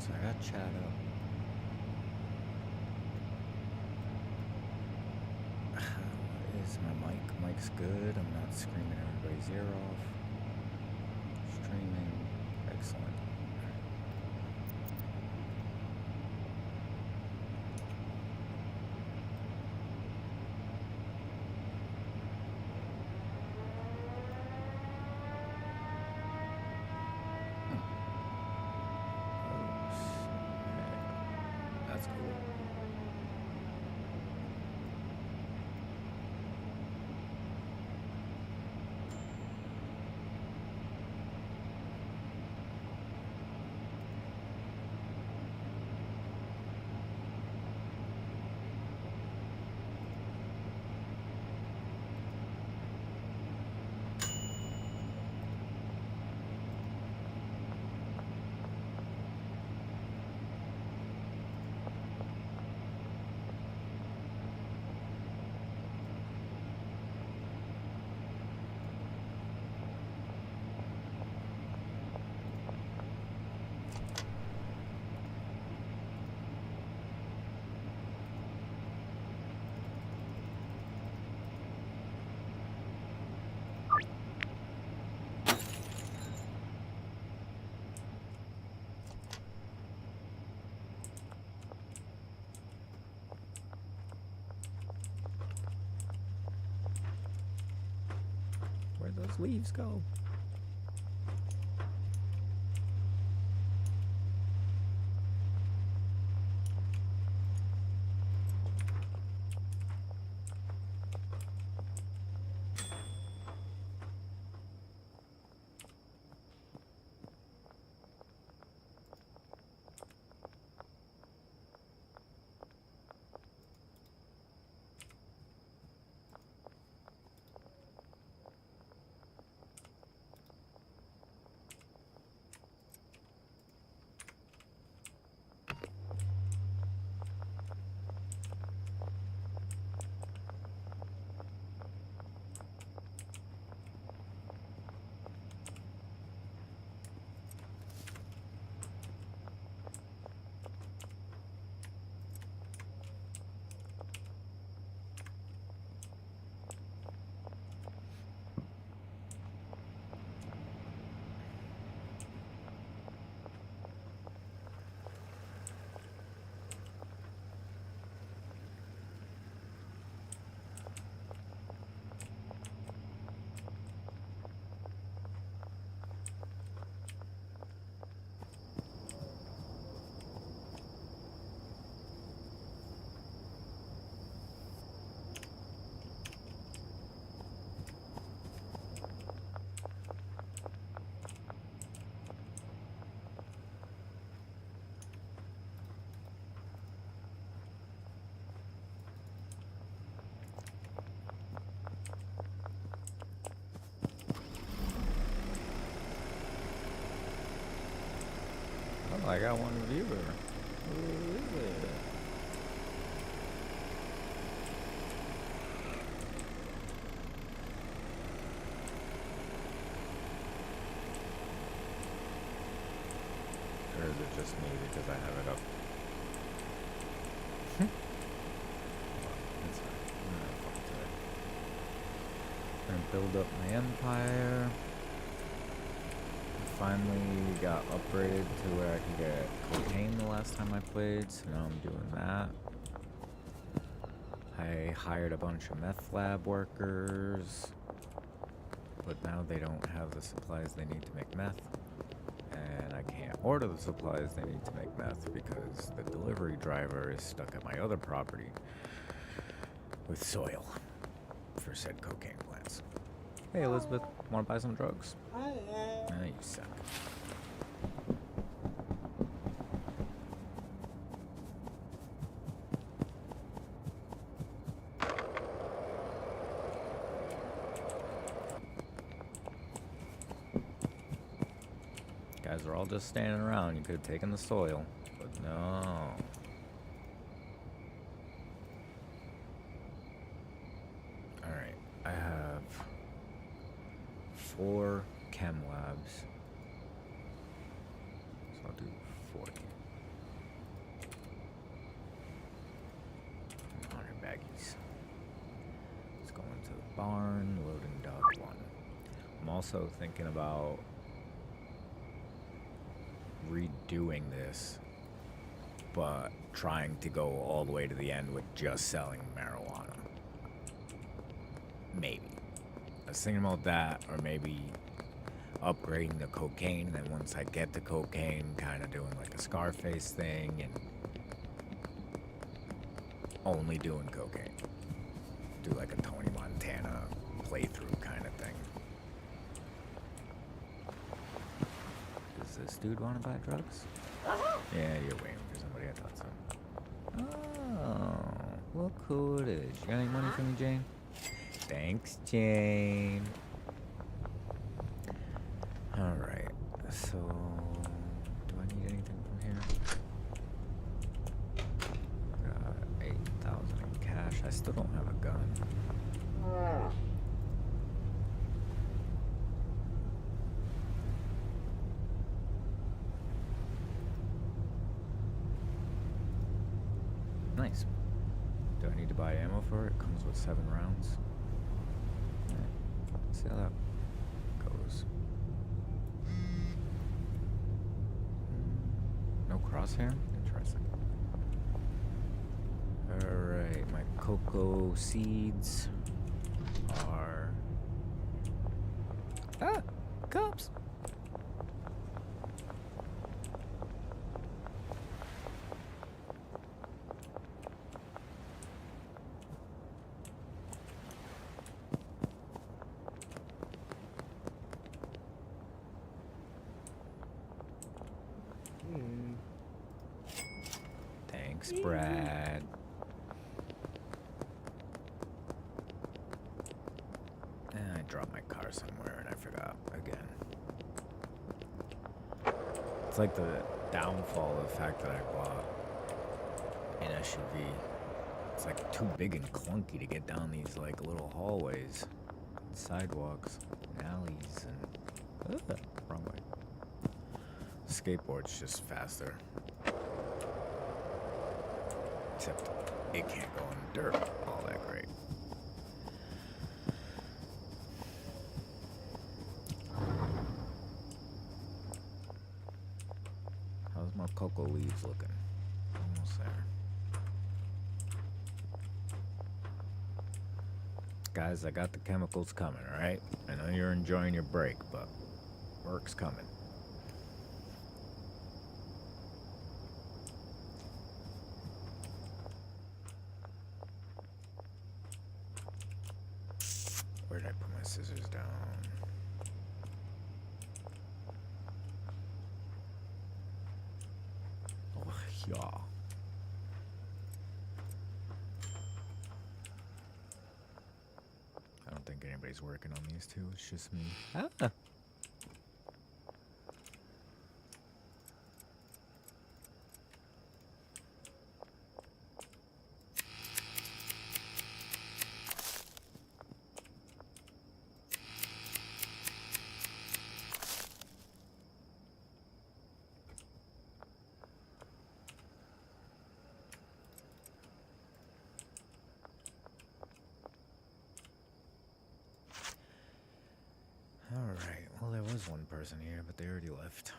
So I got chat up. How is my mic? Mic's good. I'm not screaming everybody's ear off. Streaming. Excellent. That's cool. Where'd those leaves go? Oh, I got one viewer. Who is it? Or is it just me because I have it up? It's fine. I'm gonna have fun today. Gonna build up my empire. Finally got upgraded to where I could get cocaine the last time I played, so now I'm doing that. I hired a bunch of meth lab workers, but now they don't have the supplies they need to make meth, and I can't order the supplies they need to make meth because the delivery driver is stuck at my other property with soil for said cocaine plants. Hey Elizabeth, wanna buy some drugs? You suck. Guys are all just standing around. You could have taken the soil, but no. Alright, I have 4 chem labs. So I'll do 40. barn, loading dog 1. I'm also thinking about redoing this, but trying to go all the way to the end with just selling marijuana. Maybe. I was thinking about that, or maybe upgrading the cocaine, and then once I get the cocaine, kind of doing like a Scarface thing and only doing cocaine. Do like a Tony Montana playthrough kind of thing. Does this dude want to buy drugs? Yeah, you're waiting for somebody, I thought so. Oh, look who it is. You got any money for me, Jane? Thanks, Jane. Alright, so do I need anything from here? Got 8,000 in cash. I still don't have a gun. Nice. Do I need to buy ammo for it? Comes with 7 rounds. Alright, see how that goes. No crosshair? Interesting. Alright, my cocoa seeds are... Ah! Cops! Thanks, Brad. I dropped my car somewhere and I forgot again. It's like the downfall of the fact that I bought an SUV. It's like too big and clunky to get down these like little hallways, and sidewalks, and alleys, and wrong way. Skateboard's just faster. Except it can't go in dirt all that great. How's my cocoa leaves looking? Almost there. Guys, I got the chemicals coming, alright? I know you're enjoying your break, but work's coming. Where did I put my scissors down? Oh, yeah. I don't think anybody's working on these two. It's just me. Ah. Alright, well, there was one person here, but they already left.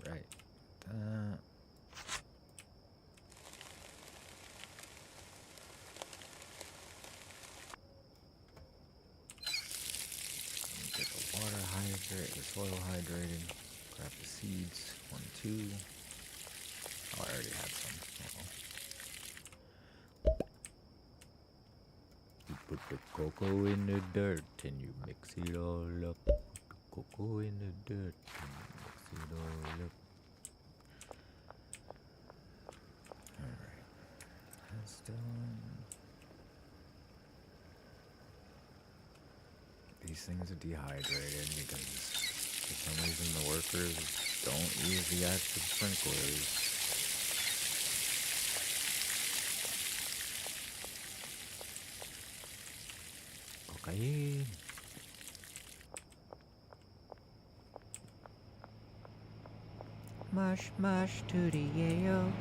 Alright. Get the water hydrated, the soil hydrated. Grab the seeds. 1, 2. Oh, I already had some. Put the cocoa in the dirt and you mix it all up. Put the cocoa in the dirt and you mix it all up. Alright. That's done. These things are dehydrated because for some reason the workers don't use the active sprinklers. Cocaine. Mush, mush to the yayo.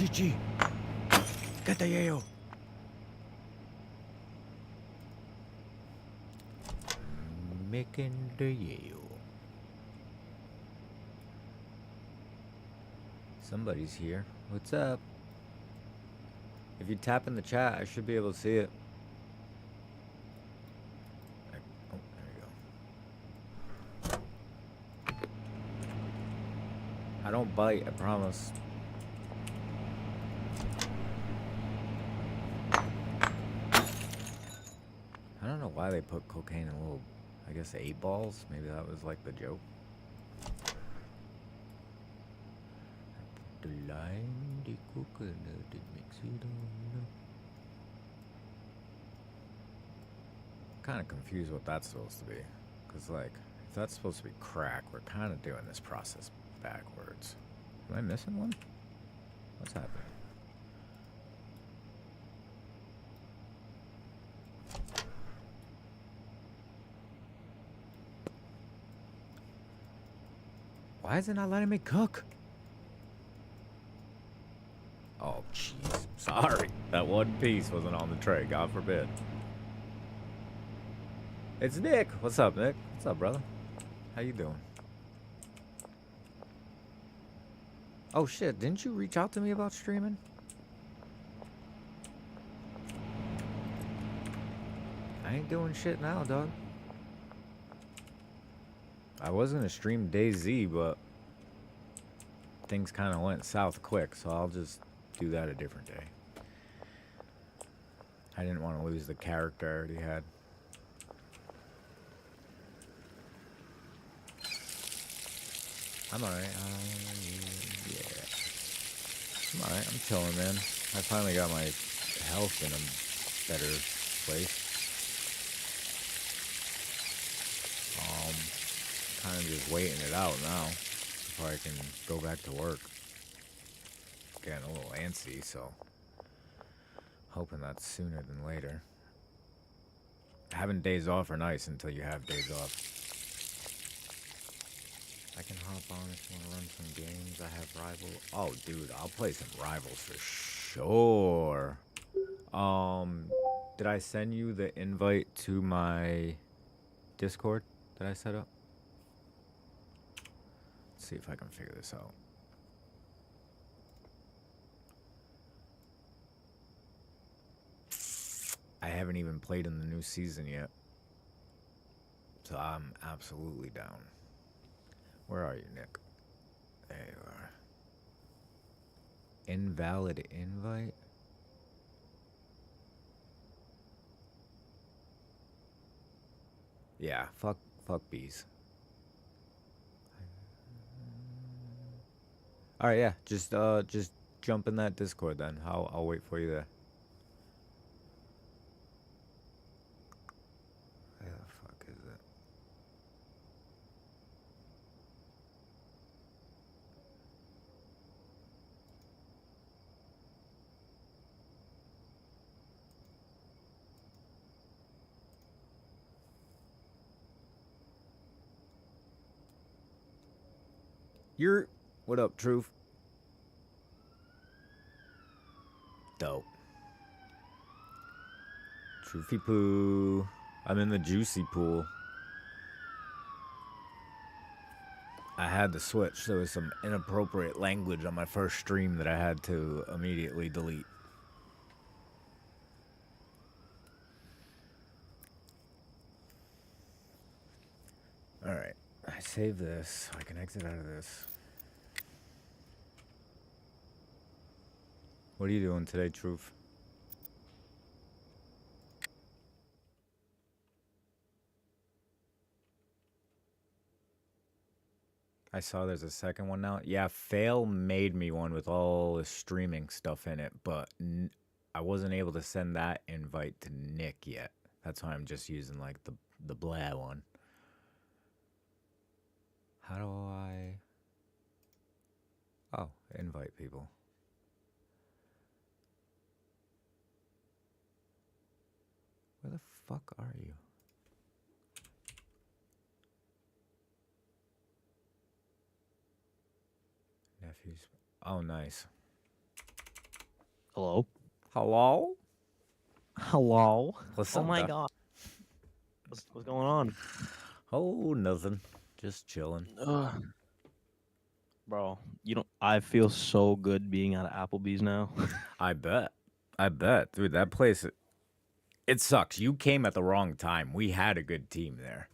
Chichi. Get the yayo. Making the yayo. Somebody's here. What's up? If you tap in the chat, I should be able to see it. Oh, there you go. I don't bite, I promise. I don't know why they put cocaine in little, I guess, 8 balls. Maybe that was like the joke. The lime, the coconut, it makes it all. Kind of confused what that's supposed to be. Because, like, if that's supposed to be crack, we're kind of doing this process backwards. Am I missing one? What's happening? Why is it not letting me cook? Oh, jeez. Sorry. That one piece wasn't on the tray. God forbid. It's Nick. What's up, Nick? What's up, brother? How you doing? Oh, shit. Didn't you reach out to me about streaming? I ain't doing shit now, dog. I was gonna stream DayZ, but things kind of went south quick, so I'll just do that a different day. I didn't want to lose the character I already had. I'm alright. Yeah. I'm alright. I'm chilling, man. I finally got my health in a better place. Kind of just waiting it out now before I can go back to work. Getting a little antsy, so hoping that's sooner than later. Having days off are nice until you have days off. I can hop on if you want to run some games. I have Rival. Oh, dude, I'll play some Rivals for sure. Did I send you the invite to my Discord that I set up? Let's see if I can figure this out. I haven't even played in the new season yet, so I'm absolutely down. Where are you, Nick? There you are. Invalid invite? Yeah, fuck bees. All right, yeah, just jump in that Discord then. I'll wait for you there. Where the fuck is it? What up, Truth? Dope. Truthy poo. I'm in the juicy pool. I had to switch. There was some inappropriate language on my first stream that I had to immediately delete. Alright. I save this so I can exit out of this. What are you doing today, Truth? I saw there's a second one now. Yeah, Fail made me one with all the streaming stuff in it, but I wasn't able to send that invite to Nick yet. That's why I'm just using like the blah one. How do I... Oh, invite people. Where the fuck are you? Nephews. Oh, nice. Hello? Hello? Hello? What's Oh up, my Doc? god. What's going on? Oh, nothing. Just chilling. Ugh. Bro, I feel so good being at Applebee's now. I bet. I bet. Dude, that place, it sucks. You came at the wrong time. We had a good team there.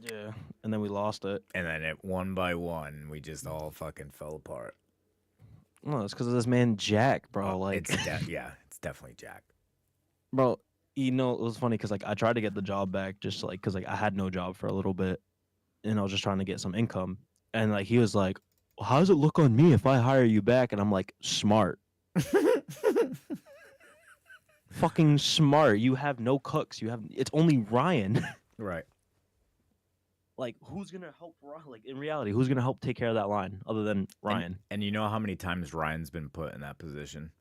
Yeah. And then we lost it. And then it one by one, we just all fucking fell apart. No, it's because of this man Jack, bro. Yeah, it's definitely Jack. Bro, it was funny because I tried to get the job back just because I had no job for a little bit, and I was just trying to get some income. And he was like, well, "How does it look on me if I hire you back?" And I'm like, "Smart, fucking smart. You have no cooks. It's only Ryan." Right. Like, who's gonna help Ryan? Like, in reality, who's gonna help take care of that line other than Ryan? And you know how many times Ryan's been put in that position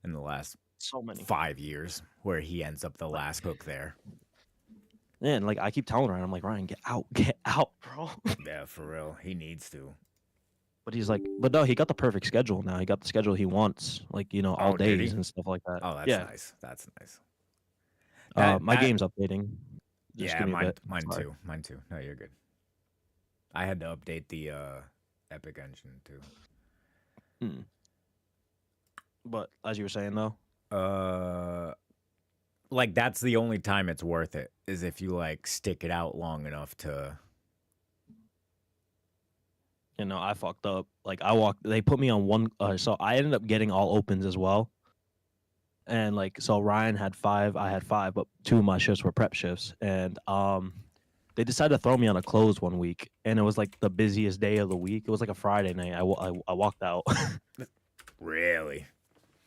in the last So many. 5 years where he ends up the last cook there? And I keep telling Ryan, I'm like, Ryan, get out, bro. Yeah, for real. He needs to. But he's like, but no, he got the perfect schedule now. He got the schedule he wants, all Oh, did days he? and stuff like that. Oh, that's Yeah. nice. That's nice. My game's updating. Just Yeah, give me a mine bit. mine Sorry. too. Mine too. No, you're good. I had to update the Epic engine too. Hmm. But as you were saying though, Like that's the only time it's worth it is if you like stick it out long enough to. I fucked up. They put me on one. So I ended up getting all opens as well. And so Ryan had 5, I had 5, but 2 of my shifts were prep shifts. And they decided to throw me on a close one week, and it was like the busiest day of the week. It was like a Friday night. I walked out. Really?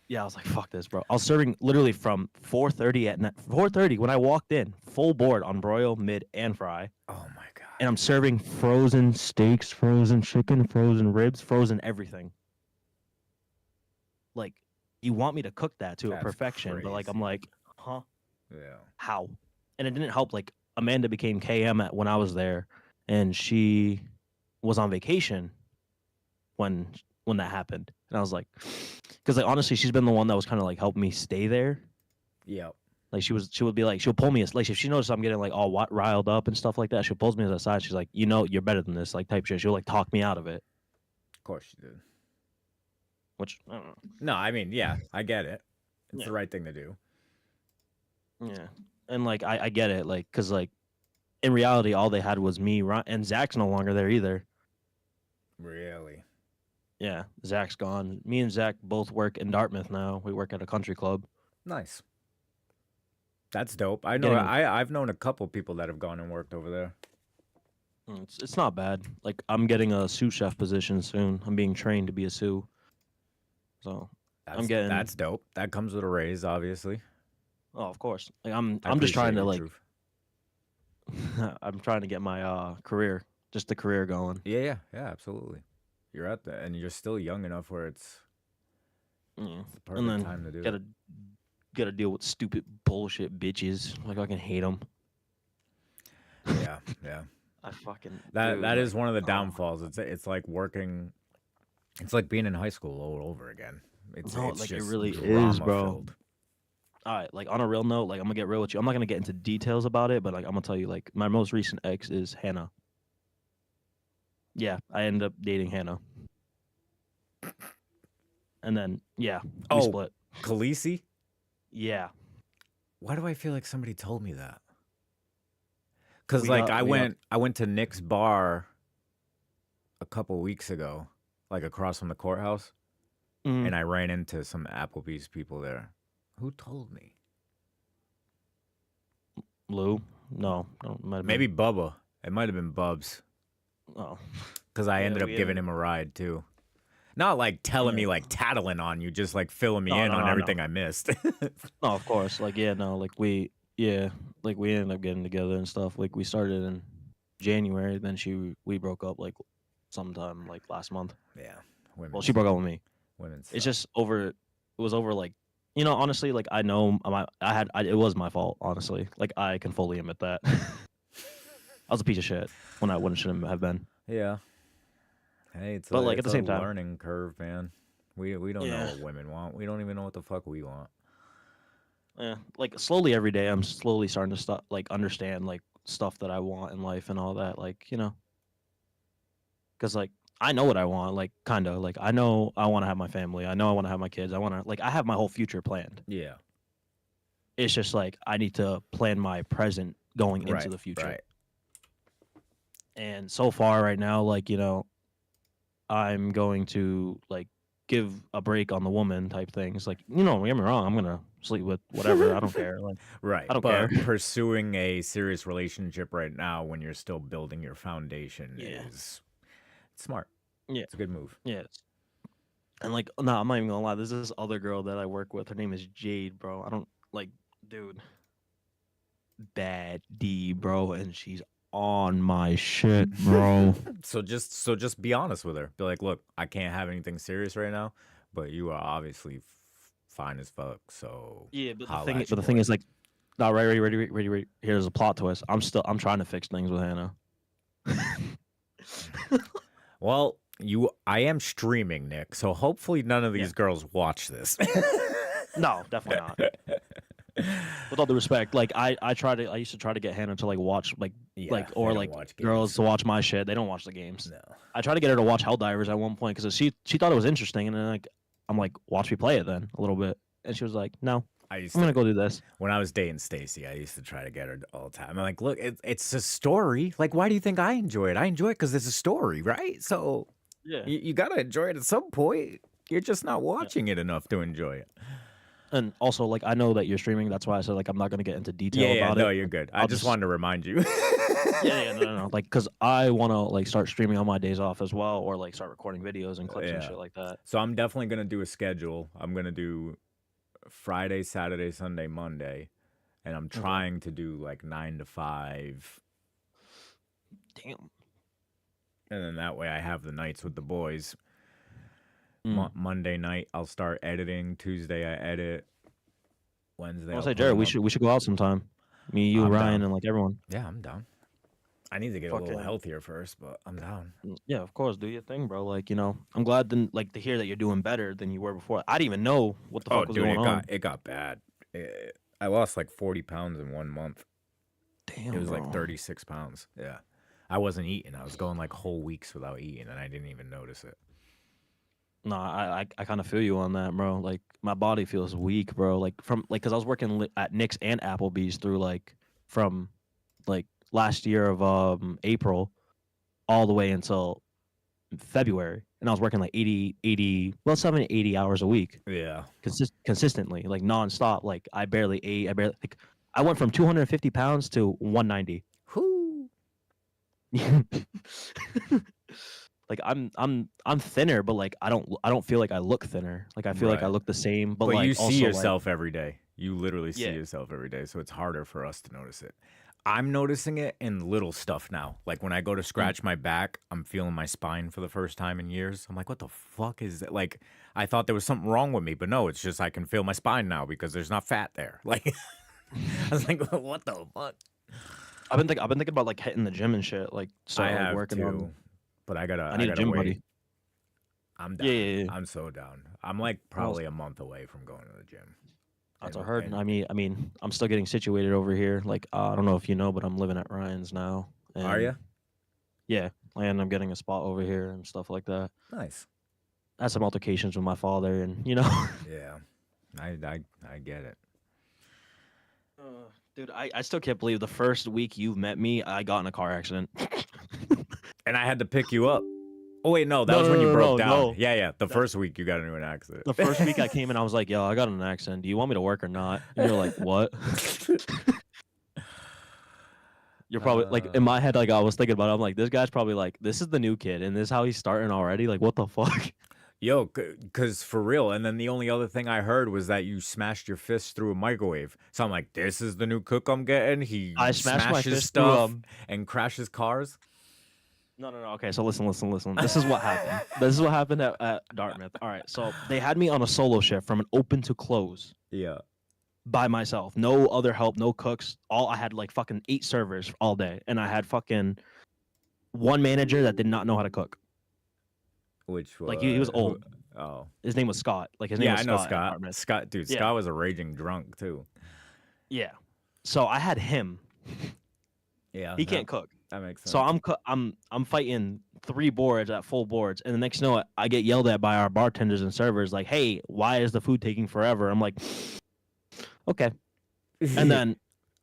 Yeah, I was like, fuck this, bro. I was serving literally from 4:30 at night. 4:30 when I walked in, full board on broil, mid, and fry. Oh my god. And I'm serving frozen steaks, frozen chicken, frozen ribs, frozen everything. Like, you want me to cook that to a That's perfection, but I'm crazy. like, huh? Yeah. How? And it didn't help. Amanda became KM when I was there, and she was on vacation when that happened. And I was like, because honestly, she's been the one that was kind of helping me stay there. Yep. She would be she'll pull me if she notices I'm getting all riled up and stuff like that, she'll pull me aside. She's like, you're better than this, type shit. She'll talk me out of it. Of course you did. Which I don't know. No, I mean, yeah, I get it. It's Yeah. the right thing to do. Yeah, and I get it, because in reality, all they had was me, and Zach's no longer there either. Really? Yeah, Zach's gone. Me and Zach both work in Dartmouth now. We work at a country club. Nice. That's dope. I know. I've known a couple people that have gone and worked over there. It's not bad. I'm getting a sous chef position soon. I'm being trained to be a sous. So that's dope. That comes with a raise, obviously. Oh, of course. I'm just trying to I'm trying to get my career, just the career going. Yeah, absolutely. You're at that, and you're still young enough where it's the perfect time to do it. Gotta deal with stupid bullshit bitches. I can hate them. Yeah. I fucking that is one of the downfalls. It's like working. It's like being in high school all over again. It's just it really is, bro. Filled. All right, on a real note, I'm gonna get real with you. I'm not gonna get into details about it, but I'm gonna tell you, my most recent ex is Hannah. Yeah, I ended up dating Hannah. And then, yeah, we split. Khaleesi? Yeah. Why do I feel like somebody told me that? Because I went to Nick's bar a couple weeks ago, across from the courthouse, and I ran into some Applebee's people there. Who told me? Lou? No, maybe Bubba. It might have been Bubs. Oh, because I ended up giving him a ride too. Not telling me tattling on you, just filling me in on everything I missed. No, of course. We ended up getting together and stuff. We started in January, then we broke up sometime last month. Yeah. Well, she broke up with me. Women suck. It's just over. It was over honestly, I know it was my fault. Honestly, I can fully admit that. I was a piece of shit when I shouldn't have been. Yeah. Hey, it's at the same time, learning curve, man. We don't know Yeah. what women want. We don't even know what the fuck we want. Yeah, like slowly every day, I'm slowly starting to stop, like understand like stuff that I want in life and all that. Like because like I know what I want. Like kind of like I know I want to have my family. I know I want to have my kids. I want to like I have my whole future planned. Yeah. It's just like I need to plan my present going into Right. the future. Right. And so far, right now, like I'm going to like give a break on the woman type things. Like don't get me wrong, I'm gonna sleep with whatever. I don't care. Like Right. I don't care. But pursuing a serious relationship right now when you're still building your foundation Yeah. is smart. Yeah. It's a good move. Yeah. And like, no, I'm not even gonna lie. There's this other girl that I work with. Her name is Jade, bro. I don't like, dude, bad D, bro, and she's on my shit, bro. So just be honest with her. Be like, look, I can't have anything serious right now, but you are obviously fine as fuck. So Yeah, but holla the thing, at but your the thing boy. is, like, no, ready. Here's a plot twist. I'm trying to fix things with Hannah. Well, I am streaming, Nick. So hopefully none of these girls watch this. No, definitely not. With all due respect, like I used to try to get Hannah to like watch like Yeah, like they or don't like watch girls games. to watch my shit. They don't watch the games. No. I tried to get her to watch Helldivers at one point because she thought it was interesting, and then like I'm like, watch me play it then a little bit, and she was like, no, I'm gonna go do this. When I was dating Stacy, I used to try to get her all the time. I'm like, look, it's a story. Like, why do you think I enjoy it? I enjoy it because it's a story, right? So Yeah, you gotta enjoy it at some point. You're just not watching it enough to enjoy it. and also like I know that you're streaming. That's why I said like I'm not gonna get into detail about no, it. you're good. I I'll just wanted to remind you. no. Like, cause I want to like start streaming on my days off as well, or like start recording videos and clips and Yeah. shit like that. So I'm definitely gonna do a schedule. I'm gonna do Friday, Saturday, Sunday, Monday, and I'm trying to do like 9 to 5. Damn. And then that way I have the nights with the boys. Mm. Monday night I'll start editing. Tuesday I edit. Wednesday I'll I'll say, put Jared, 'em we up. should go out sometime. Me, you, I'm Ryan, down. and like everyone. Yeah, I'm down. I need to get a little Fucking- healthier first, but I'm down. Yeah, of course, do your thing, bro. Like I'm glad to hear that you're doing better than you were before. I didn't even know what the fuck was going on. It got bad. I lost like 40 pounds in 1 month. Damn, It was bro. like 36 pounds. Yeah. I wasn't eating. I was going like whole weeks without eating, and I didn't even notice it. No, I kind of feel you on that, bro. Like my body feels weak, bro. Like cause I was working at Nick's and Applebee's through from last year of April all the way until February, and I was working like 80 hours a week, Yeah. consistently, like nonstop. Like I barely ate. I went from 250 pounds to 190. Whoo. Like I'm thinner, but like I don't feel like I look thinner. Like I feel like I Right. look the same, but But like you see also, yourself every day. You literally see Yeah. yourself every day, so it's harder for us to notice it. I'm noticing it in little stuff now. Like when I go to scratch my back, I'm feeling my spine for the first time in years. I'm like, what the fuck is that? Like, I thought there was something wrong with me, but no, it's just I can feel my spine now because there's not fat there. Like, I was like, what the fuck? I've been thinking about like hitting the gym and shit. Like I start have working too, on. but I I need a gotta gym wait. buddy. I'm down. Yeah. I'm so down. I'm like probably a month away from going to the gym. That's And- I heard. and- I mean, I'm still getting situated over here. Like I don't know if you know, but I'm living at Ryan's now. Are and- you? Yeah, and I'm getting a spot over here and stuff like that. Nice. I had some altercations with my father, and Yeah. I get it. dude, I still can't believe the first week you met me, I got in a car accident. And I had to pick you up. Oh wait, no, that No, was no, when you no, broke no, down. no. Yeah. The first week you got into an accident. The first week I came in, I was like, "Yo, I got in an accident. Do you want me to work or not?" And you're like, "What?" You're probably like in my head, like I was thinking about it. I'm like, this guy's probably like, this is the new kid, and this is how he's starting already. Like, what the fuck? Yo, because for real. And then the only other thing I heard was that you smashed your fist through a microwave. So I'm like, this is the new cook I'm getting. He I smashed my smashes fist through, stuff and crashes cars. No. Okay, so listen. This is what happened. This is what happened at Dartmouth. All right, so they had me on a solo shift from an open to close Yeah. by myself. No other help, no cooks. I had like fucking 8 servers all day, and I had fucking one manager that did not know how to cook. Which was Like he was old. Oh. His name was Scott. Like his name Yeah, was I know Scott at Scott. Dartmouth. Scott, dude, Yeah, Scott was a raging drunk too. yeah. So I had him. Yeah, He can't cook. that makes So sense. I'm fighting 3 boards at full boards, and the next you know it, I get yelled at by our bartenders and servers like, "Hey, why is the food taking forever?" I'm like, "Okay," and then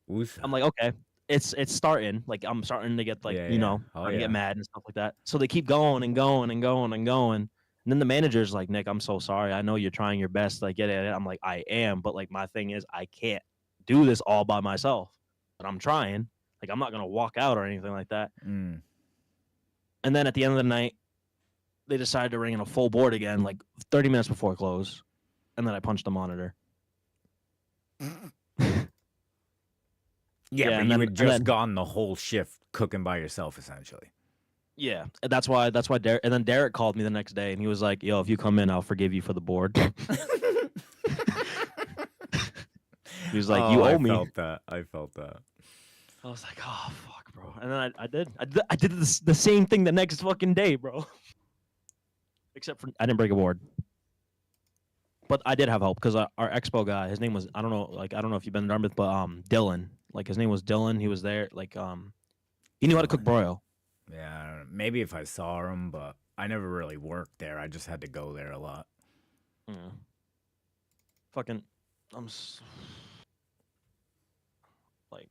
Woosah. I'm like, "Okay." It's starting like I'm starting to get like Yeah, you yeah. know Oh starting to yeah. get mad and stuff like that. So they keep going and going and going and going, and then the manager's like, "Nick, I'm so sorry. I know you're trying your best to like get at it." I'm like, "I am," but like my thing is I can't do this all by myself, but I'm trying. Like I'm not gonna walk out or anything like that. Mm. And then at the end of the night, they decided to ring in a full board again, like 30 minutes before close, and then I punched the monitor. Yeah, Yeah, but and you then had and just then gone the whole shift cooking by yourself, essentially. yeah, and that's why Derek and then Derek called me the next day and he was like, "Yo, if you come in, I'll forgive you for the board." He was like, "You Oh, I owe me." felt that. I felt that. I was like, "Oh fuck, bro." And then I did the same thing the next fucking day, bro. Except for I didn't break a board. But I did have help because our expo guy, his name was I don't know, like I don't know if you've been to Dartmouth, but Dylan, like his name was Dylan. He was there, like he knew how to cook Dylan? broil. Yeah, I don't know. Maybe if I saw him, but I never really worked there. I just had to go there a lot. Yeah. Fucking, I'm s- like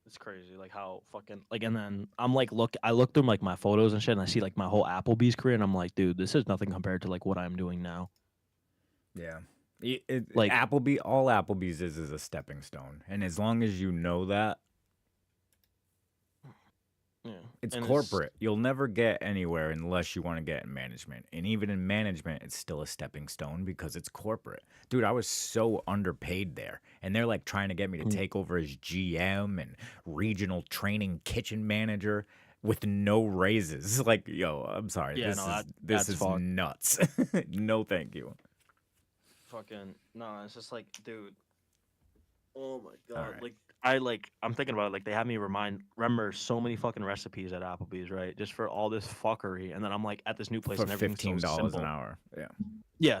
it's crazy, like how fucking like, and then I'm like I look through like my photos and shit, and I see like my whole Applebee's career, and I'm like, dude, this is nothing compared to like what I'm doing now. Yeah. Like, All Applebee's is a stepping stone. And as long as you know that, yeah, it's and corporate. You'll never get anywhere unless you want to get in management. And even in management, it's still a stepping stone because it's corporate. Dude, I was so underpaid there. And they're like trying to get me to Mm. take over as GM and regional training kitchen manager with no raises. Like, yo, I'm sorry. Yeah, no, This that's is fucked. nuts. No, thank you. Fucking no, it's just like, dude. Oh my god! Alright. I'm thinking about it. Like they have me remember so many fucking recipes at Applebee's, right? Just for all this fuckery, and then I'm like at this new place For and everything's so $15 an simple. hour. Yeah. Yeah,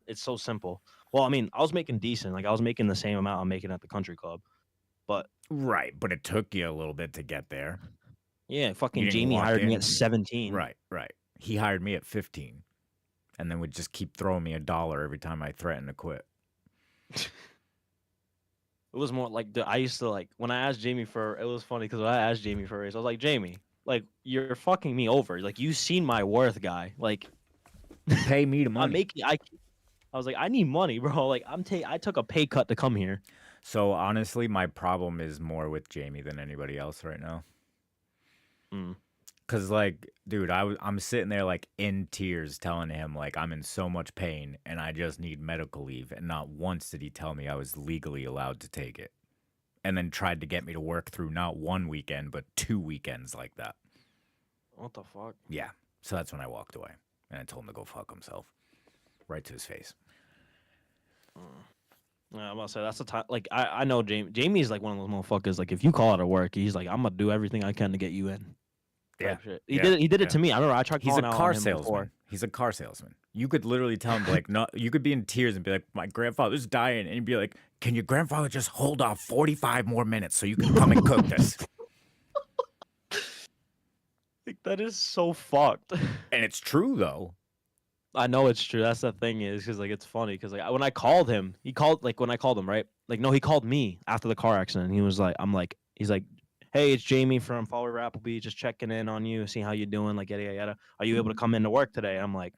it's so simple. Well, I mean, I was making decent. Like I was making the same amount I'm making at the country club, but Right, but it took you a little bit to get there. yeah, You fucking didn't Jamie walk hired me in. at 17. Right, right. He hired me at 15 and then would just keep throwing me $1 every time I threatened to quit. It was more like I used to like when I asked Jamie for. It was funny because when I asked Jamie for a raise, I was like, Jamie, like you're fucking me over. Like you seen my worth, guy. Like Pay me the I'm money. making. I was like, I need money, bro. Like I took a pay cut to come here. So honestly, my problem is more with Jamie than anybody else right now. Mm. Cause like, dude, I'm sitting there like in tears telling him like I'm in so much pain and I just need medical leave, and not once did he tell me I was legally allowed to take it. And then tried to get me to work through not one weekend but 2 weekends like that. What the fuck? Yeah. So that's when I walked away and I told him to go fuck himself. Right to his face. Yeah, I'm about to say that's the time. Like I know Jamie's like one of those motherfuckers. Like if you call out of work, he's like, I'm gonna do everything I can to get you in. Yeah. Type shit. Yeah. He did it Yeah. to me. I remember I tried He's a calling out car on him salesman. before. He's a car salesman. You could literally tell him like, no, you could be in tears and be like, my grandfather's dying, and he'd be like, can your grandfather just hold off 45 more minutes so you can come and cook this? Like, that is so fucked. And it's true though. I know it's true. That's the thing is because like it's funny because like when I called him, he called like when I called him right. Like no, he called me after the car accident. He was like, he's like, hey, it's Jamie from Fall River Applebee, just checking in on you, see how you doing, like yada yada yada. Are you able to come into work today? I'm like,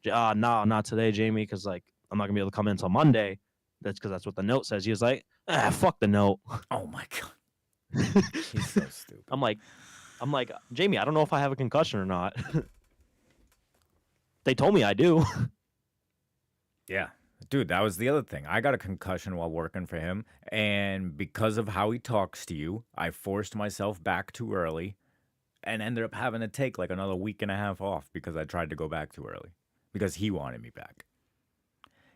no, not today, Jamie, because like I'm not gonna be able to come in until Monday. That's because that's what the note says. He was like, fuck the note. Oh my god. He's so stupid. I'm like, Jamie, I don't know if I have a concussion or not. They told me I do. Yeah. Dude, that was the other thing. I got a concussion while working for him, and because of how he talks to you, I forced myself back too early and ended up having to take like another week and a half off because I tried to go back too early because he wanted me back.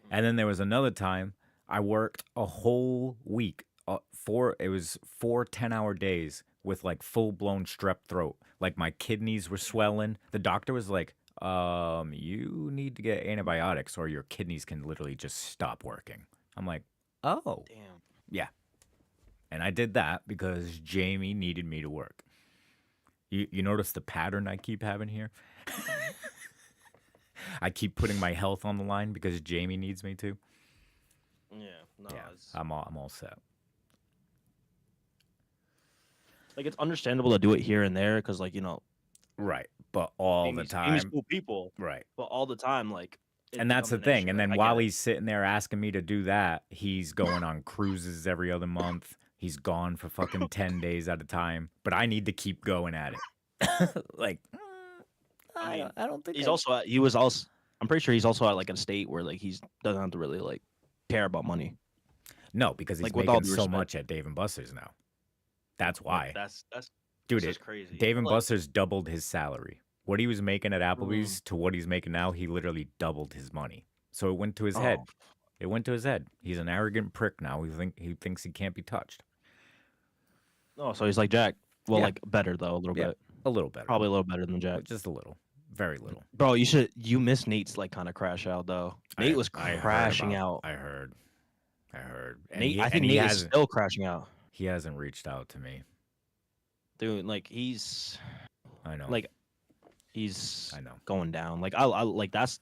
And then there was another time I worked a whole week, it was 4 10-hour days with like full-blown strep throat. Like my kidneys were swelling. The doctor was like, You need to get antibiotics or your kidneys can literally just stop working. I'm like, oh, Damn. yeah. And I did that because Jamie needed me to work. You notice the pattern I keep having here? I keep putting my health on the line because Jamie needs me to. Yeah. No. Yeah, It's, I'm all set. like it's understandable to do it here and there because like Right, but all the Amy's time, cool people, right. but all the time like it And that's becomes the an thing. issue. And Like then I get while it. he's sitting there asking me to do that, he's going on cruises every other month. He's gone for fucking 10 days at a time. But I need to keep going at it. Like, I mean, I don't think he's I... also he was also I'm pretty sure he's also at like a state where like he's doesn't have to really like care about money. No, because he's Like with all making due so respect, much at Dave and Buster's now. That's like why. that's Dude, just crazy. Dave and Like, Buster's doubled his salary. What he was making at Applebee's mm, to what he's making now, he literally doubled his money. So it went to his oh, head. It went to his head. He's an arrogant prick now. He thinks he can't be touched. no, so he's like Jack. Well, Yeah. like better though, a little Yeah. bit. A little better. Probably a little better than Jack. But just a little. Very little. Bro, you missed Nate's like kind of crash out though. Nate was crashing out. I heard. And Nate, I think Nate is still crashing out. he hasn't reached out to me. Dude, like he's I know. like he's I know. going down. Like I like that's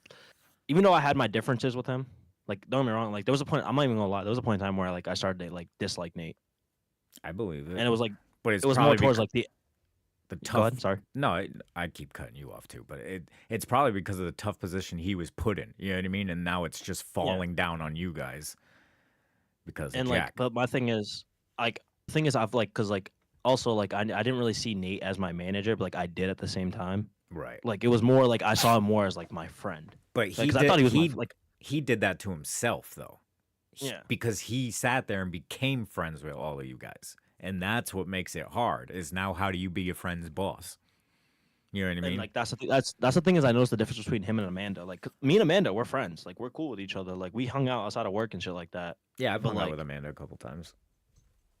even though I had my differences with him. Like don't get me wrong. Like there was a point. I'm not even gonna lie. There was a point in time where like I started to like dislike Nate, I believe it. and it was like but it's it was more probably towards bec- like the. the Go tough. ahead. Sorry. No, I keep cutting you off too, but it's probably because of the tough position he was put in. You know what I mean? And now it's just falling down on you guys because And of like, Jack. but my thing is, I've like, cause like, also like, I didn't really see Nate as my manager, but like I did at the same time. Right. Like it was more like I saw him more as like my friend. But Like, he 'cause did, I thought he was like, he did that to himself though. Yeah. Because he sat there and became friends with all of you guys. And that's what makes it hard. Is now how do you be your friend's boss? You know what I mean? and like that's the thing. That's the thing is I noticed the difference between him and Amanda. Like me and Amanda, we're friends. Like we're cool with each other. Like we hung out outside of work and shit like that. yeah, I've but hung out like- with Amanda a couple times.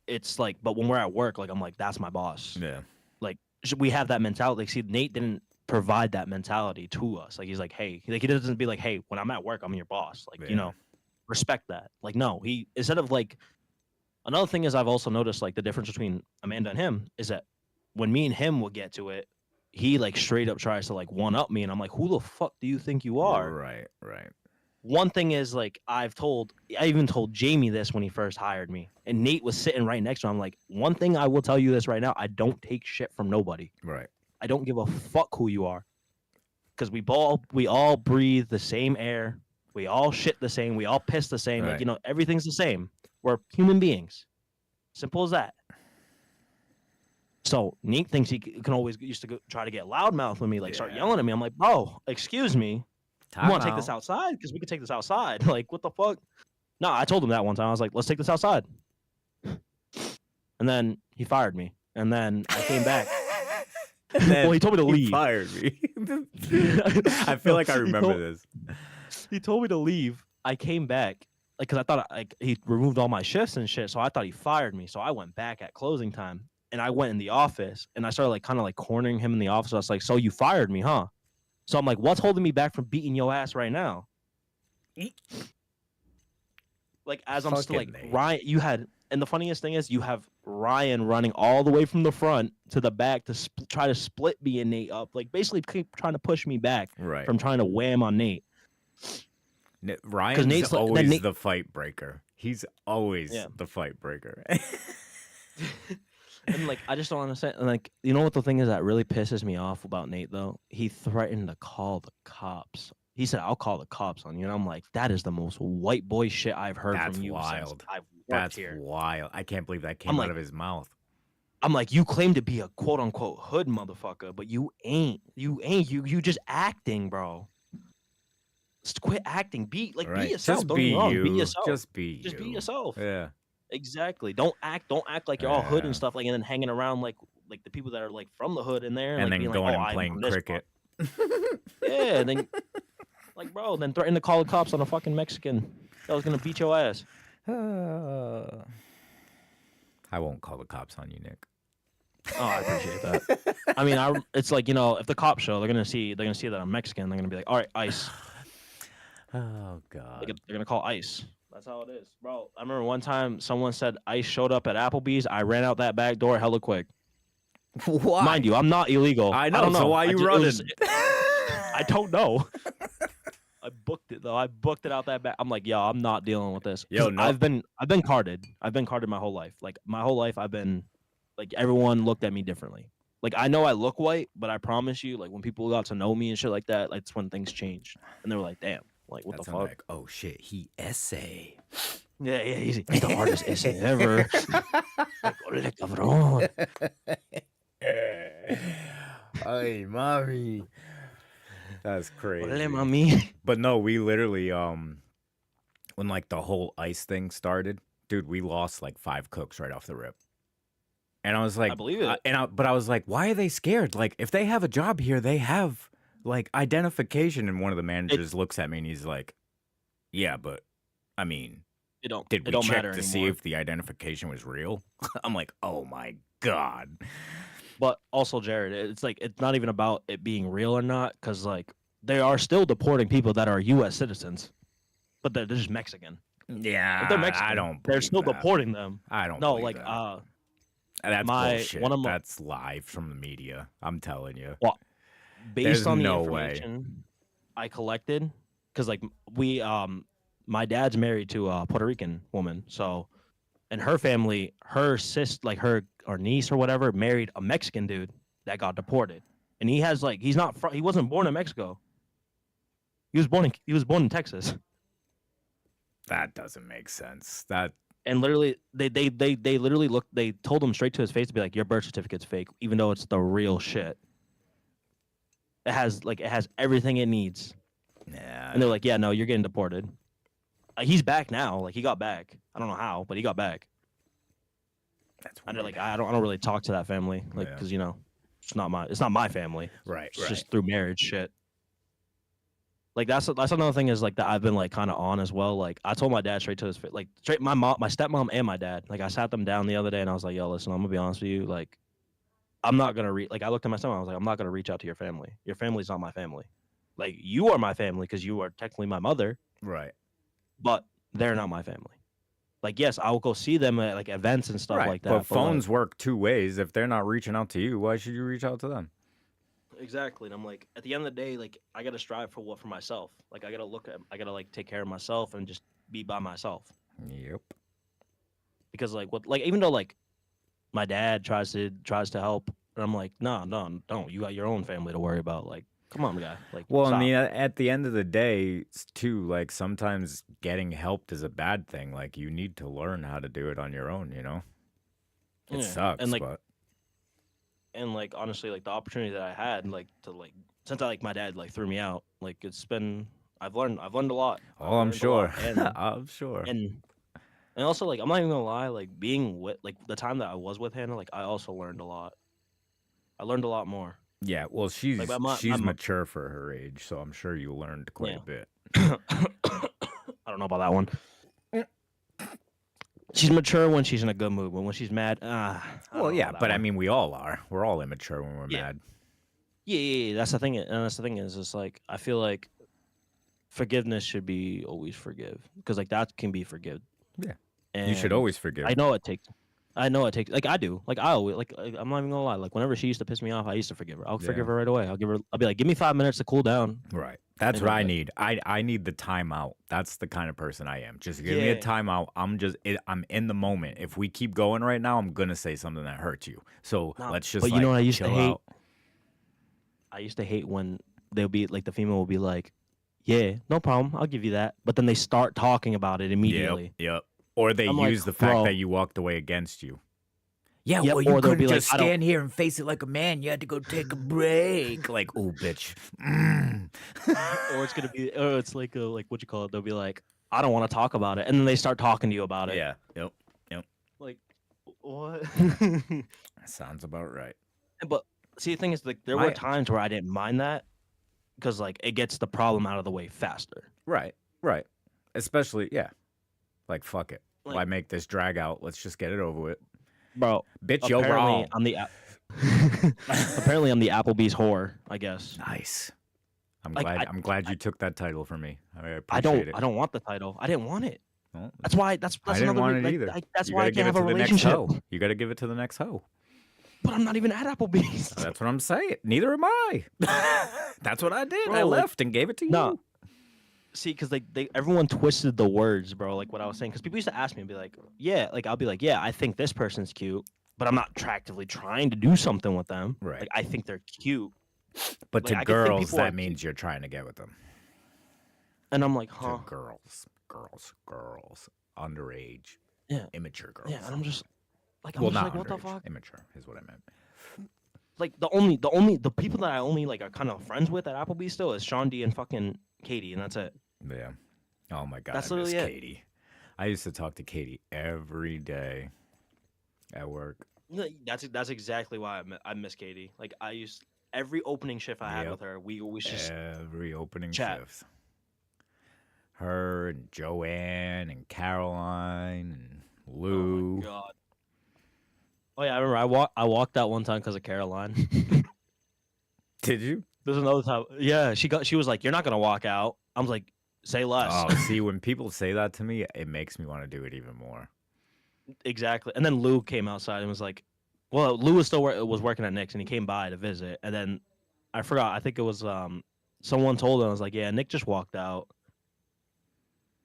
It's like, but when we're at work, like I'm like, that's my boss. Yeah. Like we have that mentality. Like, see, Nate didn't provide that mentality to us. Like he's like, hey, like he doesn't be like, hey, when I'm at work, I'm your boss. Like Yeah. respect that. Like no, he instead of like. Another thing is I've also noticed like the difference between Amanda and him is that when me and him will get to it, he like straight up tries to like one up me, and I'm like, who the fuck do you think you are? Right. One thing is like I even told Jamie this when he first hired me, and Nate was sitting right next to him. I'm like, one thing I will tell you this right now, I don't take shit from nobody. Right. I don't give a fuck who you are, because we all breathe the same air, we all shit the same, we all piss the same. Right. Like everything's the same. We're human beings. Simple as that. So Nate thinks he can always used to try to get loudmouth with me, like start Yeah. yelling at me. I'm like, bro, excuse me. You want to take this outside? Because we could take this outside. Like, what the fuck? No, I told him that one time. I was like, let's take this outside. And then he fired me. And then I came back. And then Well, he told me to he leave. fired me. I feel like I remember this. He told me to leave. I came back, like, because I thought like he removed all my shifts and shit. So I thought he fired me. So I went back at closing time, and I went in the office, and I started like kind of like cornering him in the office. I was like, "So you fired me, huh?" So I'm like, "What's holding me back from beating your ass right now?" Like as I'm still like Fucking Nate. Ryan, you had, and the funniest thing is you have Ryan running all the way from the front to the back to try to split me and Nate up, like basically keep trying to push me back Right. from trying to wham on Nate. Ryan's Nate's like- then always Nate- the fight breaker. He's always Yeah. the fight breaker. And like I just don't understand. And like you know what the thing is that really pisses me off about Nate though? He threatened to call the cops. He said, "I'll call the cops on you." And I'm like, that is the most white boy shit I've heard That's from you wild. since I've worked That's here. wild. I can't believe that came I'm out like- of his mouth. I'm like, you claim to be a quote unquote hood motherfucker, but you ain't. You just acting, bro. Just quit acting. Be like Right. be yourself. Just Don't be get me wrong. you. Be yourself. Just be Just you. be yourself. Yeah. Exactly. Don't act like you're all hood Yeah. and stuff, like and then hanging around like the people that are like from the hood in there, And like, then being going like, and I'm playing from this cricket. Yeah, and then like bro, then threaten to call the cops on a fucking Mexican that was gonna beat your ass. I won't call the cops on you, Nick. Oh, I appreciate that. I mean, it's like, if the cops show, they're gonna see that I'm Mexican. They're gonna be like, all right, ICE. Oh God. They're gonna call ICE. That's how it is, bro. I remember one time someone said ICE showed up at Applebee's. I ran out that back door hella quick. Mind Why? you, I'm not illegal. I I know. don't So know. why I you just, it running? was, I don't know. I booked it though. I booked it out that back. I'm like, yo, I'm not dealing with this. 'Cause Yo, no. I've been carded. I've been carded my whole life. Like my whole life, I've been like everyone looked at me differently. Like I know I look white, but I promise you, like when people got to know me and shit like that, like that's when things changed. And they were like, damn, like what That's the when fuck? like, oh shit, he essay. Yeah, he's the hardest essay ever. Like, ole cabrón. Ay, mommy. That's crazy. Ole mami. But no, we literally when like the whole ice thing started, dude, we lost like 5 cooks right off the rip. And I was like, I believe it. but I was like, why are they scared? Like, if they have a job here, they have like identification. And one of the managers looks at me and he's like, yeah, but I mean, did we don't check matter to see anymore. if the identification was real? I'm like, oh my God. But also, Jared, it's like it's not even about it being real or not, because like they are still deporting people that are U.S. citizens, but they're just Mexican. Yeah, If they're Mexican, I don't. they're believe still that. deporting them. I don't. No, believe like that. That's my- bullshit. one of my- That's live from the media. I'm telling you. based There's on the no way. information I collected, because like we my dad's married to a Puerto Rican woman, so and her family, her her niece or whatever, married a Mexican dude that got deported, and he has like he wasn't born in Mexico. He was born in Texas. That doesn't make sense. That And literally, they literally looked. They told him straight to his face to be like, "Your birth certificate's fake," even though it's the real shit. It has everything it needs, yeah. and they're like, "Yeah, no, you're getting deported." He's back now. Like he got back. I don't know how, but he got back. That's And weird. like I don't really talk to that family, like Yeah. because it's not my family. right. It's just through marriage shit. Like that's another thing is like that I've been like kind of on as well. Like I told my dad straight to his face, like straight my stepmom and my dad. Like I sat them down the other day and I was like, "Yo, listen, I'm gonna be honest with you. Like I'm not gonna like I looked at my stepmom. I was like, I'm not gonna reach out to your family. Your family's not my family. Like you are my family because you are technically my mother, Right. but they're not my family. Like yes, I will go see them at like events and stuff Right. like that. But like- phones work 2 ways. If they're not reaching out to you, why should you reach out to them? Exactly. And I'm like, at the end of the day, like I gotta strive for myself. Like I gotta like take care of myself and just be by myself. Yep. Because like even though like my dad tries to help, and I'm like, no, don't. You got your own family to worry about. Like, come on, guy. Like, Well, stop. at the end of the day, too, like sometimes getting helped is a bad thing. Like you need to learn how to do it on your own. You know, it Yeah. sucks, And like but and like honestly, like the opportunity that I had, like to like since I like my dad like threw me out, like I've learned a lot. I've oh, I'm learned a lot. sure. And I'm sure. and also like I'm not even gonna lie, like being with like the time that I was with Hannah, like I also learned a lot. I learned a lot more. Yeah, well, she's Like, my she's mo- mature for her age, so I'm sure you learned quite Yeah. a bit. I don't know about that one. She's mature when she's in a good mood, but when she's mad, I don't Well, know yeah, about that but I one. mean, we all are. We're all immature when we're Yeah. mad. Yeah. That's the thing, and that's the thing is, it's like I feel like forgiveness should be always forgive, because like that can be forgive. Yeah. And You should always forgive. I know it takes. Like I do. Like I always like. I'm not even gonna lie. Like whenever she used to piss me off, I used to forgive her. I'll forgive Yeah. her right away. I'll be like, give me 5 minutes to cool down. Right. That's And what you're I good. need. I need the timeout. That's the kind of person I am. Just give me a Yeah. timeout. I'm in the moment. If we keep going right now, I'm gonna say something that hurts you. So No, let's just but you like know what I used to chill hate? out. I used to hate when they'll be like the female will be like, yeah, no problem, I'll give you that. But then they start talking about it immediately. Yep. Or they I'm like, use the fact bro. that you walked away against you. Yeah, Yep, well, you or they'll couldn't be like, just I don't- stand here and face it like a man. You had to go take a break. Like, oh, bitch. Or it's gonna be, or it's like what you call it? They'll be like, I don't want to talk about it, and then they start talking to you about it. Yeah. Yep. Like, what? Sounds about right. But see, the thing is, like, there My- were times where I didn't mind that because like it gets the problem out of the way faster. Right. Right. Especially, yeah. Like, fuck it. Like- Why make this drag out? Let's just get it over with. Bro, Bitch, you're apparently wrong. on the Apparently, I'm the Applebee's whore. I guess. Nice. I'm Like glad. I, I'm glad I, you took that title from me. I I don't. appreciate it. I don't want the title. I didn't want it. Well, That's why. That's I didn't another. want it Like either. that's You why got I to give can't it have to a the next relationship. hoe. You got to give it to the next hoe. But I'm not even at Applebee's. That's what I'm saying. Neither am I. That's what I did. I Bro, like, left and gave it to you. no. See, because they everyone twisted the words, bro. Like what I was saying, because people used to ask me and be like, yeah, like I'll be like, yeah, I think this person's cute, but I'm not attractively trying to do something with them. Right. Like I think they're cute, But like, to I could think girls, people are that cute. means you're trying to get with them. And I'm like, To huh? girls, underage, Yeah, immature girls. yeah. And I'm just like, I'm well, just not like, what underage, the fuck? immature is what I meant. Like the people that I only like are kind of friends with at Applebee's still is Sean D and fucking Katie, and that's it. Yeah. Oh my god, That's I miss literally it. Katie. I used to talk to Katie every day at work. Like, that's exactly why I miss Katie. Like I used every opening shift I had Yep. with her, we just Every opening chat. shift. Her and Joanne and Caroline and Oh Lou. my god. Oh yeah, I remember I walked out one time because of Caroline. Did you? There's another time. Yeah, she was like, "You're not gonna walk out." I was like, "Say less." Oh, see, when people say that to me, it makes me want to do it even more. Exactly. And then Lou came outside and was like, "Well, Lou was still was working at Nick's, and he came by to visit." And then I forgot. I think it was someone told him. I was like, "Yeah, Nick just walked out."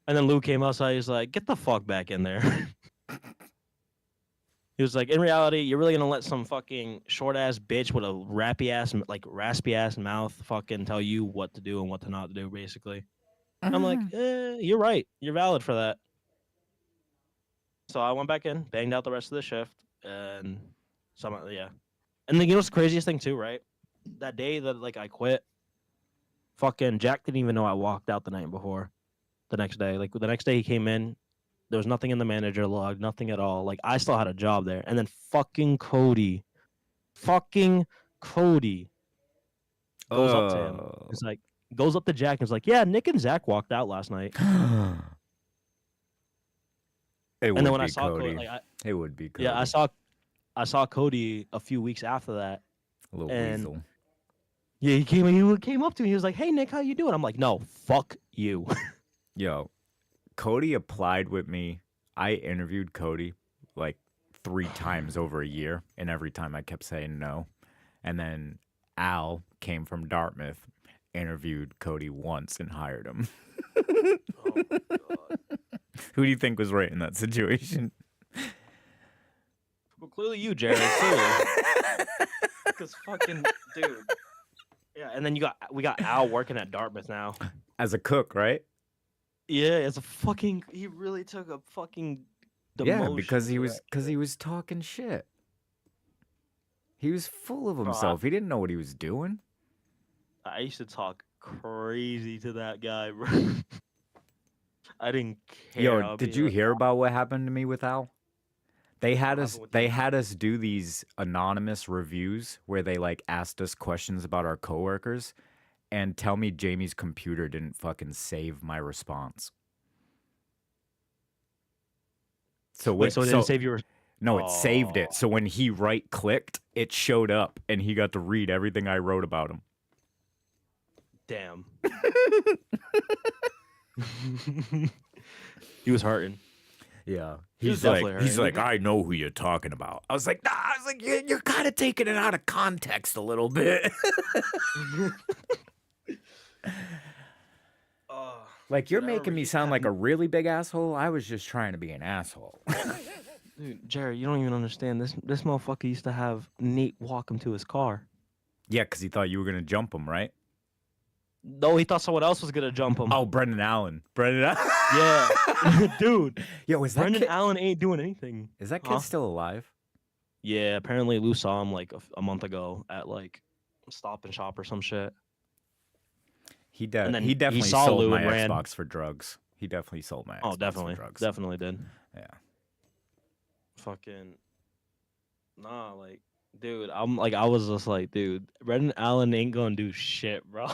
And then Lou came outside. He's like, "Get the fuck back in there." He was like, "In reality, you're really gonna let some fucking short ass bitch with a raspy ass mouth fucking tell you what to do and what to not do, basically." I'm like, you're right. You're valid for that. So I went back in, banged out the rest of the shift, and yeah. And then you know what's the craziest thing too, right? That day that like I quit, fucking Jack didn't even know I walked out the night before. The next day, like the next day he came in, there was nothing in the manager log, nothing at all. Like I still had a job there, and then fucking Cody goes up to him. Oh. It's like goes up to Jack and is like, "Yeah, Nick and Zach walked out last night." It would And then when be I saw Cody. Cody, It would be Cody. yeah, I saw Cody a few weeks after that. A little and- weasel. Yeah, he came up to me. He was like, "Hey, Nick, how you doing?" I'm like, "No, fuck you." Yo, Cody applied with me. I interviewed Cody like 3 times over a year, and every time I kept saying no. And then Al came from Dartmouth, interviewed Cody once, and hired him. Oh my god. Who do you think was right in that situation? Well, clearly you, Jared. Clearly, because fucking dude. Yeah, and then we got Al working at Dartmouth now. As a cook, right? Yeah, as a fucking he really took a fucking Yeah, demotion because he for was that because shit. he was talking shit. He was full of Bro, himself. He didn't know what he was doing. I used to talk crazy to that guy, bro. I didn't care. Yo, I'd did be you like, hear about what happened to me with Al? They had What us happened with they you? had us do these anonymous reviews where they like asked us questions about our coworkers and tell me Jamie's computer didn't fucking save my response. So Wait, so it didn't save your. No, it saved Oh. it. So when he right clicked, it showed up and he got to read everything I wrote about him. Damn. He was hurting. Yeah. He was He's like, definitely he's hurting. like, I know who you're talking about. I was like, nah, I was like, you're kind of taking it out of context a little bit. Like, you're Dude, I remember making me he sound had like a really big asshole. I was just trying to be an asshole. Dude, Jared, you don't even understand. This motherfucker used to have Nate walk him to his car. Yeah, because he thought you were going to jump him, right? No, he thought someone else was gonna jump him. Oh, Brendan Allen. Brendan Allen. Yeah, dude. Yo, is that Brendan kid, Allen ain't doing anything. is that kid Huh? still alive? Yeah, apparently Lou saw him like a month ago at like Stop and Shop or some shit. He And then he definitely saw sold Lou my and ran. Xbox for drugs. He definitely sold my Xbox Oh, definitely, for drugs. definitely did. Yeah. Fucking nah, like, dude, I was just like, dude, Brendan Allen ain't gonna do shit, bro.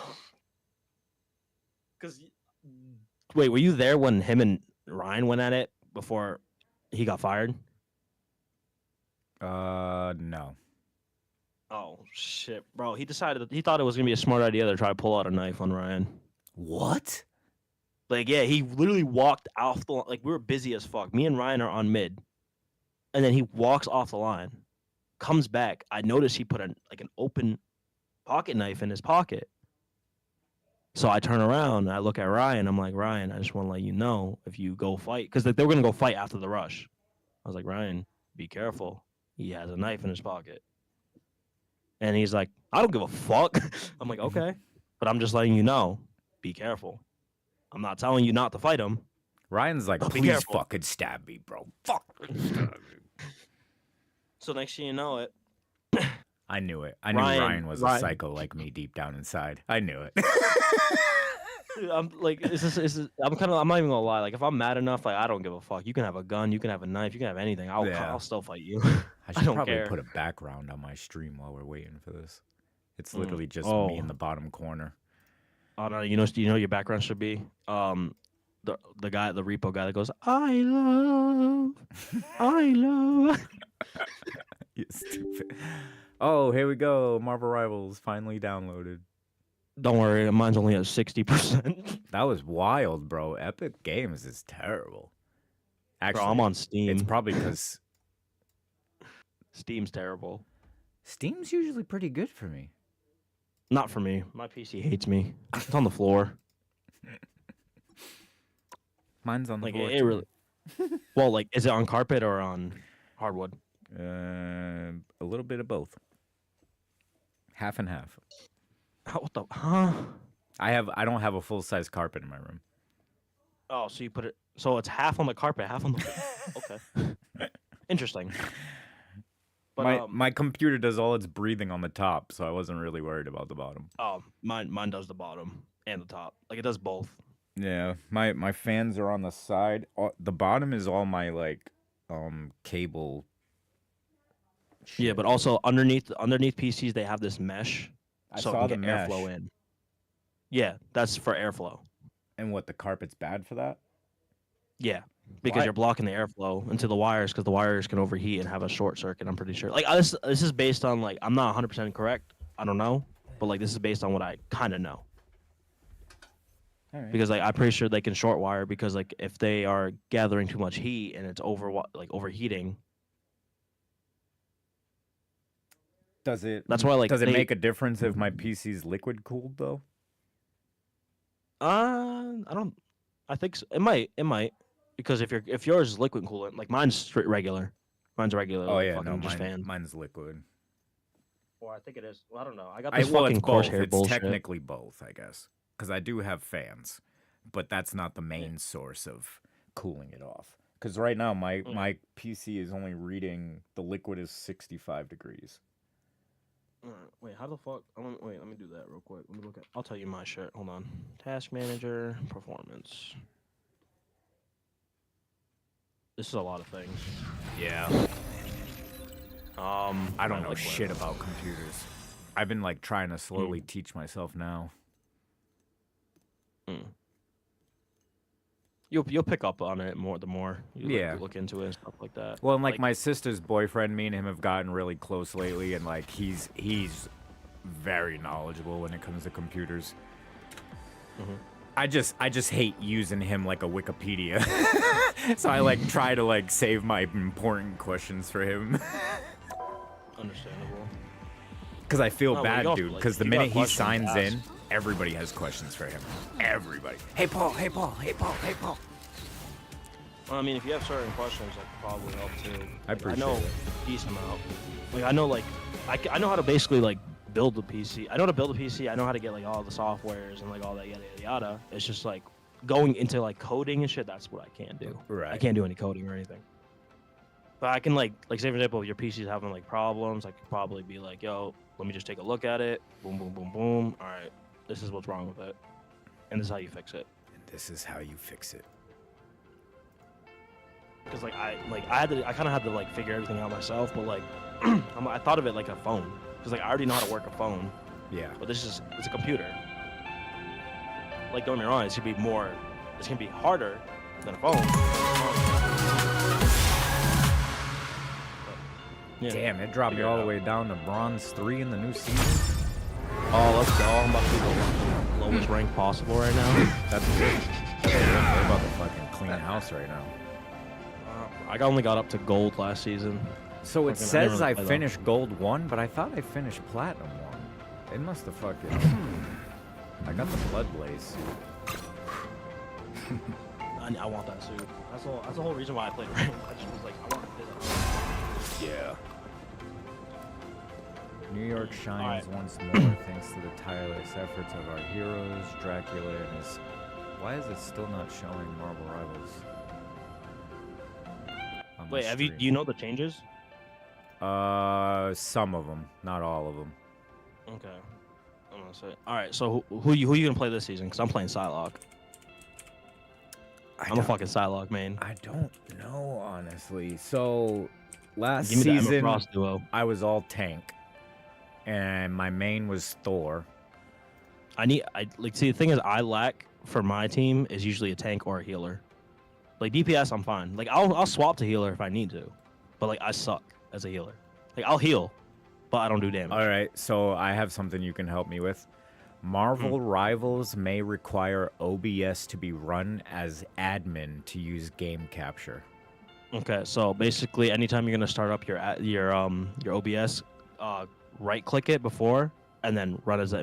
Cause wait, were you there when him and Ryan went at it before he got fired? No. Oh shit, bro. He thought it was gonna be a smart idea to try to pull out a knife on Ryan. What? Like, yeah, he literally walked off the like we were busy as fuck. Me and Ryan are on mid, and then he walks off the line, comes back. I noticed he put an open pocket knife in his pocket. So I turn around and I look at Ryan. I'm like, Ryan, I just want to let you know if you go fight, because like, they were gonna go fight after the rush. I was like, Ryan, be careful. He has a knife in his pocket. And he's like, I don't give a fuck. I'm like, okay, but I'm just letting you know, be careful. I'm not telling you not to fight him. Ryan's like, But be please careful." fucking stab me, bro. Fuck. So next thing you know it, I knew it. I knew Ryan was a psycho like me deep down inside. I knew it. I'm like, I'm not even gonna lie. Like, if I'm mad enough, like, I don't give a fuck. You can have a gun, you can have a knife, you can have anything. Yeah. I'll still fight you. I should don't probably care. put a background on my stream while we're waiting for this. It's Mm. literally just Oh. me in the bottom corner. Oh no, you know your background should be the guy, the repo guy that goes, I love. You stupid. Oh, here we go. Marvel Rivals finally downloaded. Don't worry, mine's only at 60%. That was wild, bro. Epic Games is terrible. Actually, Bro, I'm on Steam. it's probably because Steam's terrible. Steam's usually pretty good for me. Not for me. My PC hates me. It's on the floor. Mine's on the Like floor. it too. really. Well, like, is it on carpet or on hardwood? A little bit of both. Half and half. What the? Huh? I don't have a full size carpet in my room. Oh, so you put it. So it's half on the carpet, half on the. Okay. Interesting. But my computer does all its breathing on the top, so I wasn't really worried about the bottom. oh, mine does the bottom and the top. Like, it does both. Yeah, my fans are on the side. The bottom is all my like cable. Yeah, shit. but also underneath PCs they have this mesh, I so saw it the can get mesh. airflow in. Yeah, that's for airflow. And what, the carpet's bad for that? Yeah, because Why? you're blocking the airflow into the wires, because the wires can overheat and have a short circuit. I'm pretty sure. Like, this is based on, like, I'm not 100% correct. I don't know, but like, this is based on what I kind of know. All right. Because like, I'm pretty sure they can short wire, because like, if they are gathering too much heat and it's overheating. Does it? That's why, like, Does it they- make a difference if my PC's liquid cooled though? I don't. I think so. It might, because if yours is liquid coolant, like mine's straight regular. Mine's regular. Oh like, yeah, fucking no, just fan. mine's liquid. Or I think it is. Well, I don't know. I got this Well, fucking it's both. Corsair It's bullshit. technically both, I guess, because I do have fans, but that's not the main source of cooling it off. Because right now my PC is only reading the liquid is 65 degrees. Wait, how the fuck? Wait, let me do that real quick. Let me look at. I'll tell you my shit. Hold on. Task manager, performance. This is a lot of things. Yeah. I don't know liquid. shit about computers. I've been like trying to slowly teach myself now. You'll pick up on it more the more you Yeah. look into it and stuff like that. Well, and like my sister's boyfriend, me and him have gotten really close lately, and like he's very knowledgeable when it comes to computers. I just hate using him like a Wikipedia, so I like try to like save my important questions for him. Understandable. Because I feel well, bad, you dude. also, Because the you got minute he questions to signs ask. in, everybody has questions for him. Everybody. Hey Paul. Hey Paul. Hey Paul. Hey Paul. Well, I mean, if you have certain questions, that could probably help too. I Like, appreciate I know it. a decent amount. Like, I know, like, I know how to basically like build the PC. I know how to build a PC. I know how to get like all the softwares and like all that yada yada yada. It's just like going into like coding and shit. That's what I can't do. I Right. can't do any coding or anything. But I can like say for example, if your PC's having like problems, I could probably be like, yo, let me just take a look at it. Boom, boom, boom, boom. All right, this is what's wrong with it, and this is how you fix it. And this is how you fix it. Because like I kind of had to like figure everything out myself. But like I thought of it like a phone. Because like I already know how to work a phone, Yeah. but it's a computer. Like, don't get me wrong, it's gonna be harder than a phone. Yeah. Damn, it dropped me Figure it all the out. way down to bronze 3 in the new season. Oh, let's go. I'm about to be the lowest rank possible right now. That's good. That's good. We're about to fucking clean house right now. I only got up to gold last season. So it Fucking- I didn't says really I play, though. finished gold 1, but I thought I finished platinum 1. It must have fucking... I got the blood blaze. I want that suit. That's the whole reason why I played rank. I just was like, I want this. Yeah. New York shines Alright. once more thanks to the tireless efforts of our heroes, Dracula and his... Why is it still not showing Marvel Rivals? on my Wait, do stream? you know the changes? Some of them, not all of them. Okay. I'm gonna say. All right. So who you gonna play this season? Cause I'm playing Psylocke. I'm a fucking Psylocke main. I don't know, honestly. So, last Give me the Emma season, Frost duo. I was all tank, and my main was Thor. See, the thing is, I lack for my team is usually a tank or a healer. Like DPS, I'm fine. Like I'll swap to healer if I need to, but like I suck as a healer. Like I'll heal, but I don't do damage. All right, so I have something you can help me with. Marvel Hmm. Rivals may require OBS to be run as admin to use game capture. Okay, so basically, anytime you're gonna start up your OBS, right click it before, and then run as